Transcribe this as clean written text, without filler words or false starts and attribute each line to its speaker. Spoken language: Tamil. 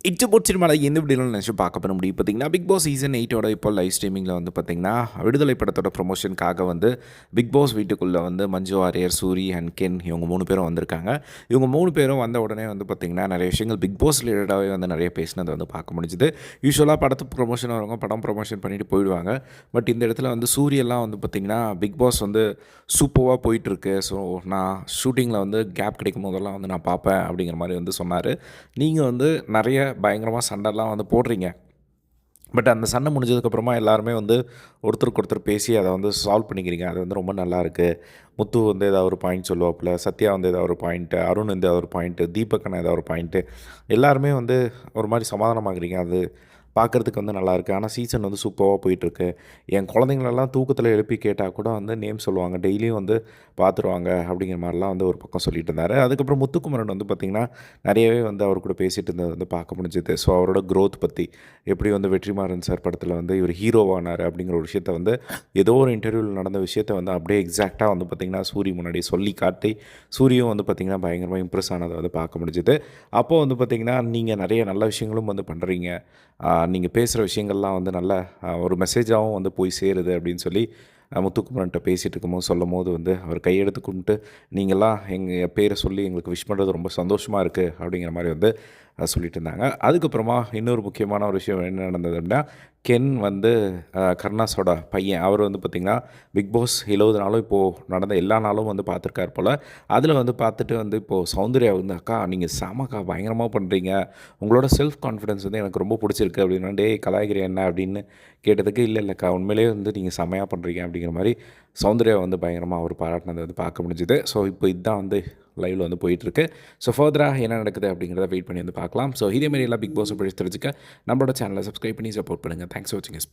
Speaker 1: இட்டு போச்சிருமால எந்த வீடியோவில் நினச்சி பார்க்க பண்ண முடியும் பார்த்தீங்கன்னா பிக் பாஸ் சீசன் 8ஓட இப்போ லைவ் ஸ்ட்ரீமிங்கில் வந்து பார்த்தீங்கன்னா விடுதலை படத்தோட ப்ரொமோஷனுக்காக வந்து பிக் பாஸ் வீட்டுக்குள்ளே வந்து மஞ்சு வாரியர், சூரி அண்ட் கென் இவங்க 3 பேரும் வந்திருக்காங்க. இவங்க 3 பேரும் வந்த உடனே வந்து பார்த்திங்கன்னா நிறைய விஷயங்கள் பிக் பாஸ் ரிலேட்டடாகவே வந்து நிறைய பேசினதை வந்து பார்க்க முடிஞ்சுது. யூஸ்வலாக படத்து ப்ரொமோஷன் வரவங்க படம் ப்ரொமோஷன் பண்ணிட்டு போயிடுவாங்க. பட் இந்த இடத்துல வந்து சூரியெல்லாம் வந்து பார்த்திங்கன்னா பிக் பாஸ் வந்து சூப்பராக போயிட்டுருக்கு. ஸோ நான் ஷூட்டிங்கில் வந்து கேப் கிடைக்கும் போதெல்லாம் வந்து நான் பார்ப்பேன் அப்படிங்கிற மாதிரி வந்து சொன்னார். நீங்கள் வந்து நிறைய பயங்கரமாக சண்டைலாம் வந்து போடுறீங்க. பட் அந்த சண்டை முடிஞ்சதுக்கப்புறமா எல்லாருமே வந்து ஒருத்தருக்கு ஒருத்தர் பேசி அதை வந்து சால்வ் பண்ணிக்கிறீங்க. அது வந்து ரொம்ப நல்லாயிருக்கு. முத்து வந்து ஏதாவது ஒரு பாயிண்ட் சொல்லுவாப்புல, சத்யா வந்து ஏதாவது ஒரு பாயிண்ட்டு, அருண் வந்து ஏதாவது ஒரு பாயிண்ட்டு, தீபக்கண்ணா ஏதாவது ஒரு பாயிண்ட்டு, எல்லாருமே வந்து ஒரு மாதிரி சமாதானமாகறீங்க. அது பார்க்குறதுக்கு வந்து நல்லாயிருக்கு. ஆனால் சீசன் வந்து சூப்பராக போயிட்டுருக்கு. என் குழந்தைங்களெல்லாம் தூக்கத்தில் எழுப்பி கேட்டால் கூட வந்து நேம் சொல்லுவாங்க. டெய்லியும் வந்து பார்த்துருவாங்க அப்படிங்கிற மாதிரிலாம் வந்து ஒரு பக்கம் சொல்லிட்டு இருந்தார். அதுக்கப்புறம் முத்துக்குமரன் வந்து பார்த்திங்கன்னா நிறையவே வந்து அவர் கூட பேசிகிட்டு இருந்தது வந்து பார்க்க முடிஞ்சுது. ஸோ அவரோட க்ரோத் பற்றி எப்படி வந்து வெற்றிமாறன் சார் படத்தில் வந்து இவர் ஹீரோவானார் அப்படிங்கிற ஒரு விஷயத்த வந்து ஏதோ ஒரு இன்டர்வியூவில் நடந்த விஷயத்த வந்து அப்படியே எக்ஸாக்டாக வந்து பார்த்திங்கன்னா சூரி முன்னாடி சொல்லி காட்டி சூரியும் வந்து பார்த்திங்கன்னா பயங்கரமாக இம்ப்ரெஸ் ஆனதை வந்து பார்க்க முடிஞ்சுது. அப்போது வந்து பார்த்திங்கன்னா நீங்கள் நிறைய நல்ல விஷயங்களும் வந்து பண்ணுறீங்க. நீங்கள் பேசுகிற விஷயங்கள்லாம் வந்து நல்ல ஒரு மெசேஜாகவும் வந்து போய் சேருது அப்படின்னு சொல்லி முத்துக்குமரன்ட்ட பேசிகிட்டு இருக்கும்போது சொல்லும்போது வந்து அவர் கையெடுத்து கும்பிட்டு நீங்கள்லாம் எங்கள் பேரை சொல்லி எங்களுக்கு விஷ் பண்ணுறது ரொம்ப சந்தோஷமாக இருக்குது அப்படிங்கிற மாதிரி வந்து சொல்லிட்டு இருந்தாங்க. அதுக்கப்புறமா இன்னொரு முக்கியமான ஒரு விஷயம் என்ன நடந்ததுன்னா, கென் வந்து கருணாஸோட பையன் அவர் வந்து பார்த்திங்கன்னா பிக் பாஸ் 70 நாளும் இப்போது நடந்த எல்லா நாளும் வந்து பார்த்துருக்கார் போல். அதில் வந்து பார்த்துட்டு வந்து இப்போது சௌந்தர்யா வந்து அக்கா நீங்கள் செமக்கா பயங்கரமாக பண்ணுறீங்க, உங்களோட செல்ஃப் கான்ஃபிடன்ஸ் வந்து எனக்கு ரொம்ப பிடிச்சிருக்கு அப்படின்னா, டேய் கலாய்கிறியா என்ன அப்படின்னு கேட்டதுக்கு இல்லைக்கா உண்மையிலேயே வந்து நீங்கள் செமையாக பண்ணுறீங்க அப்படிங்கிற மாதிரி சௌந்தர்யா வந்து பயங்கரமாக அவர் பாராட்டினதை வந்து பார்க்க முடிஞ்சுது. ஸோ இப்போ இதுதான் வந்து லைவில் வந்து போயிட்டுருக்கு. ஸோ ஃபர்தராக என்ன நடக்குது அப்படிங்கிறத வெயிட் பண்ணி வந்து பார்க்கலாம். ஸோ இதேமாரி எல்லாம் பிக் பாஸ் பற்றி தெரிஞ்சுக்க நம்மளோட சேனலை சப்ஸ்கிரைப் பண்ணி சப்போர்ட் பண்ணுங்கள். தேங்க்ஸ் ஃபார் வாட்சிங்.